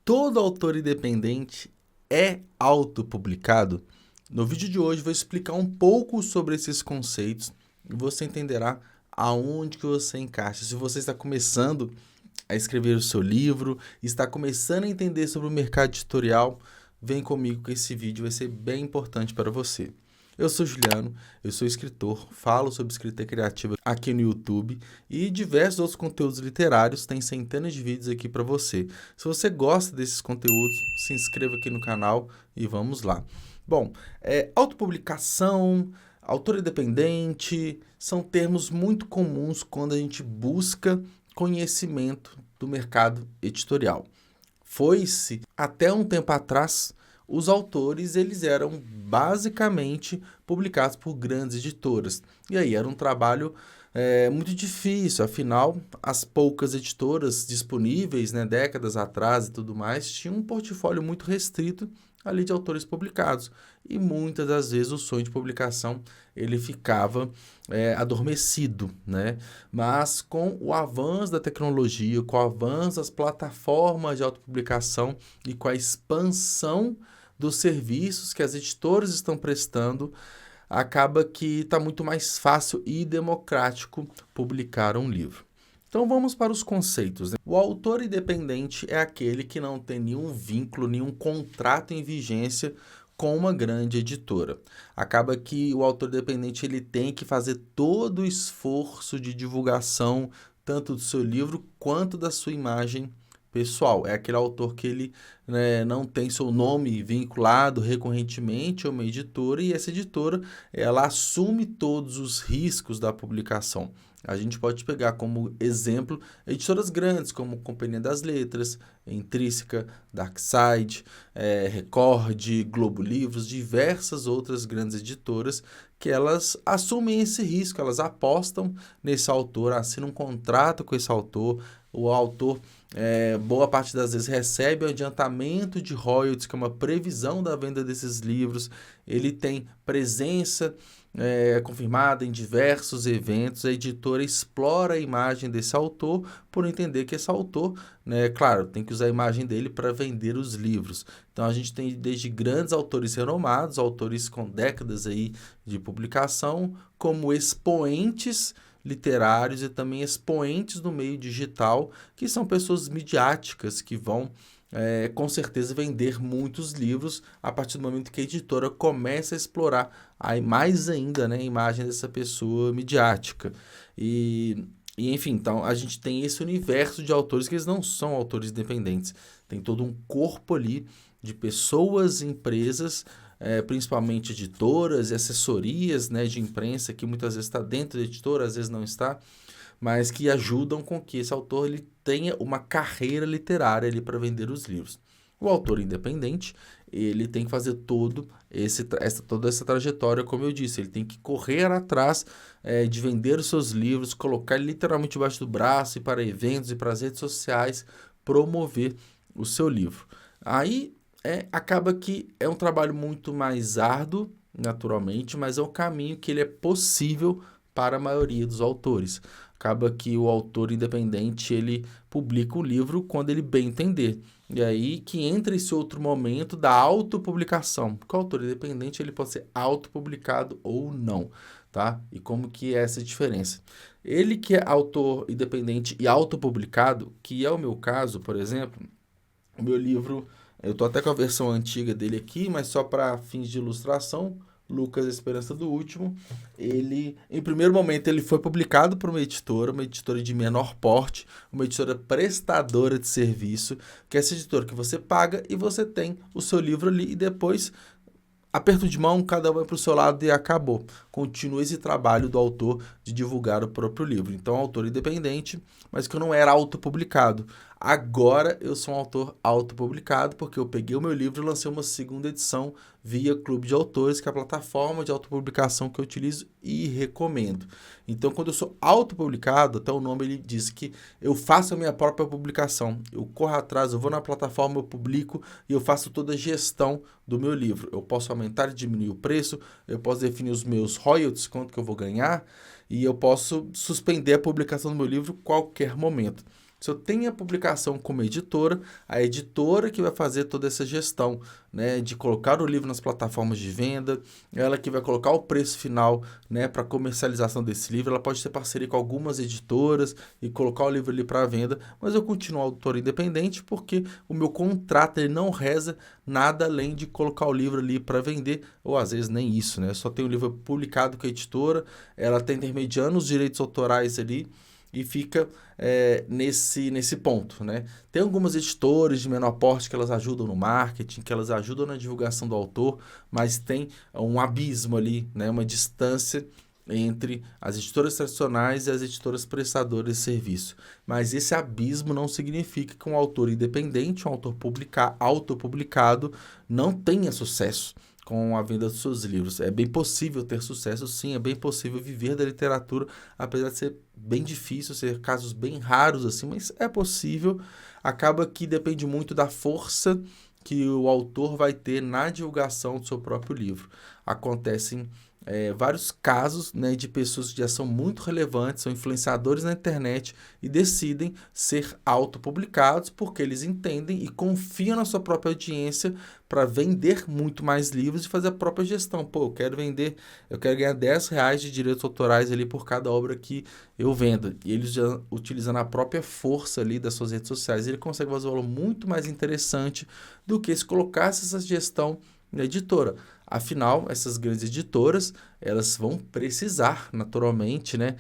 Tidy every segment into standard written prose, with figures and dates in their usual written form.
Todo autor independente é autopublicado? No vídeo de hoje vou explicar um pouco sobre esses conceitos e você entenderá aonde que você encaixa. Se você está começando a escrever o seu livro, está começando a entender sobre o mercado editorial, vem comigo que esse vídeo vai ser bem importante para você. Eu sou Juliano, eu sou escritor, falo sobre escrita criativa aqui no YouTube e diversos outros conteúdos literários, tem centenas de vídeos aqui para você. Se você gosta desses conteúdos, se inscreva aqui no canal e vamos lá. Bom, autopublicação, autor independente, são termos muito comuns quando a gente busca conhecimento do mercado editorial. Foi-se até um tempo atrás, os autores eles eram basicamente publicados por grandes editoras. E aí era um trabalho muito difícil, afinal, as poucas editoras disponíveis, né, décadas atrás e tudo mais, tinham um portfólio muito restrito ali de autores publicados. E muitas das vezes o sonho de publicação ele ficava adormecido, né? Mas com o avanço da tecnologia, com o avanço das plataformas de autopublicação e com a expansão dos serviços que as editoras estão prestando, acaba que está muito mais fácil e democrático publicar um livro. Então vamos para os conceitos, né? O autor independente é aquele que não tem nenhum vínculo, nenhum contrato em vigência com uma grande editora. Acaba que o autor independente ele tem que fazer todo o esforço de divulgação, tanto do seu livro quanto da sua imagem pessoal. É aquele autor que ele não tem seu nome vinculado recorrentemente a uma editora e essa editora ela assume todos os riscos da publicação. A gente pode pegar como exemplo editoras grandes como Companhia das Letras, Intrínseca, Darkside, Record, Globo Livros, diversas outras grandes editoras que elas assumem esse risco, elas apostam nesse autor, assinam um contrato com esse autor, o autor boa parte das vezes recebe o adiantamento de royalties, que é uma previsão da venda desses livros, ele tem presença confirmada em diversos eventos, a editora explora a imagem desse autor por entender que esse autor, claro, tem que usar a imagem dele para vender os livros. Então a gente tem desde grandes autores renomados, autores com décadas aí de publicação, como expoentes literários e também expoentes no meio digital, que são pessoas midiáticas que vão com certeza vender muitos livros a partir do momento que a editora começa a explorar mais ainda, né, a imagem dessa pessoa midiática. E enfim, então a gente tem esse universo de autores que eles não são autores independentes. Tem todo um corpo ali de pessoas, empresas, principalmente editoras e assessorias, né, de imprensa, que muitas vezes está dentro da editora, às vezes não está, mas que ajudam com que esse autor ele tenha uma carreira literária ali para vender os livros. O autor independente, ele tem que fazer toda essa trajetória, como eu disse, ele tem que correr atrás de vender os seus livros, colocar literalmente debaixo do braço e para eventos e para as redes sociais, promover o seu livro. Aí acaba que é um trabalho muito mais árduo, naturalmente, mas é um caminho que ele é possível para a maioria dos autores. Acaba que o autor independente, ele publica o livro quando ele bem entender. E aí que entra esse outro momento da autopublicação. Porque o autor independente, ele pode ser autopublicado ou não, tá? E como que é essa diferença? Ele que é autor independente e autopublicado, que é o meu caso, por exemplo, o meu livro, eu tô até com a versão antiga dele aqui, mas só para fins de ilustração, Lucas, a Esperança do Último, ele, em primeiro momento, ele foi publicado por uma editora de menor porte, uma editora prestadora de serviço, que é essa editora que você paga e você tem o seu livro ali e depois, aperto de mão, cada um vai para o seu lado e acabou. Continua esse trabalho do autor de divulgar o próprio livro. Então, autor independente, mas que eu não era autopublicado. Agora eu sou um autor autopublicado porque eu peguei o meu livro e lancei uma segunda edição via Clube de Autores, que é a plataforma de autopublicação que eu utilizo e recomendo. Então, quando eu sou autopublicado, até o nome ele diz que eu faço a minha própria publicação. Eu corro atrás, eu vou na plataforma, eu publico e eu faço toda a gestão do meu livro. Eu posso aumentar e diminuir o preço, eu posso definir os meus royalties, quanto que eu vou ganhar, e eu posso suspender a publicação do meu livro a qualquer momento. Se eu tenho a publicação como editora, a editora que vai fazer toda essa gestão, né, de colocar o livro nas plataformas de venda, ela que vai colocar o preço final, né, para comercialização desse livro. Ela pode ter parceria com algumas editoras e colocar o livro ali para venda, mas eu continuo autor independente porque o meu contrato ele não reza nada além de colocar o livro ali para vender, ou às vezes nem isso, né? Eu só tenho o livro publicado com a editora, ela está intermediando os direitos autorais ali e fica nesse ponto, né? Tem algumas editoras de menor porte que elas ajudam no marketing, que elas ajudam na divulgação do autor, mas tem um abismo ali, né? Uma distância entre as editoras tradicionais e as editoras prestadoras de serviço. Mas esse abismo não significa que um autor independente, um autor autopublicado, não tenha sucesso com a venda dos seus livros. É bem possível ter sucesso, sim, é bem possível viver da literatura, apesar de ser bem difícil, ser casos bem raros assim, mas é possível. Acaba que depende muito da força que o autor vai ter na divulgação do seu próprio livro. Acontecem vários casos, né, de pessoas que já são muito relevantes, são influenciadores na internet e decidem ser autopublicados porque eles entendem e confiam na sua própria audiência para vender muito mais livros e fazer a própria gestão. Pô, eu quero ganhar R$ 10 de direitos autorais ali por cada obra que eu vendo. E eles já utilizando a própria força ali das suas redes sociais, ele consegue fazer um valor muito mais interessante do que se colocasse essa gestão na editora. Afinal, essas grandes editoras, elas vão precisar, naturalmente, né,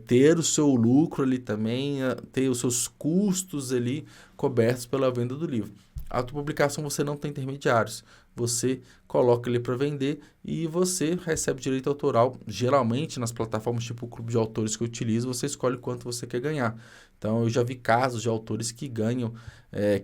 ter o seu lucro ali também, ter os seus custos ali cobertos pela venda do livro. A autopublicação você não tem intermediários, você coloca ali para vender e você recebe direito autoral. Geralmente, nas plataformas tipo o Clube de Autores que eu utilizo, você escolhe quanto você quer ganhar. Então, eu já vi casos de autores que ganham,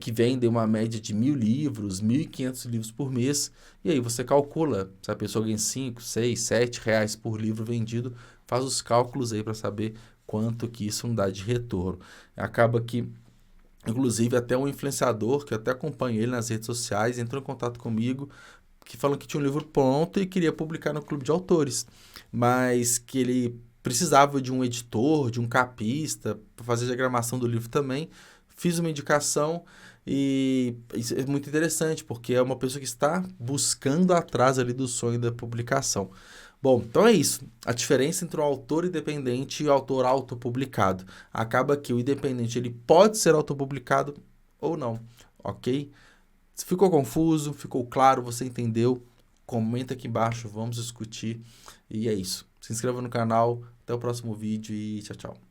que vendem uma média de 1.000 livros, 1.500 livros por mês, e aí você calcula, se a pessoa ganha 5, 6, 7 reais por livro vendido, faz os cálculos aí para saber quanto que isso não dá de retorno. Acaba que, inclusive, até um influenciador, que eu até acompanho ele nas redes sociais, entrou em contato comigo, que falou que tinha um livro pronto e queria publicar no Clube de Autores, mas que ele precisava de um editor, de um capista, para fazer a diagramação do livro também. Fiz uma indicação e isso é muito interessante, porque é uma pessoa que está buscando atrás ali do sonho da publicação. Bom, então é isso. A diferença entre o autor independente e o autor autopublicado. Acaba que o independente ele pode ser autopublicado ou não, ok? Se ficou confuso, ficou claro, você entendeu? Comenta aqui embaixo, vamos discutir. E é isso. Se inscreva no canal. Até o próximo vídeo e tchau, tchau.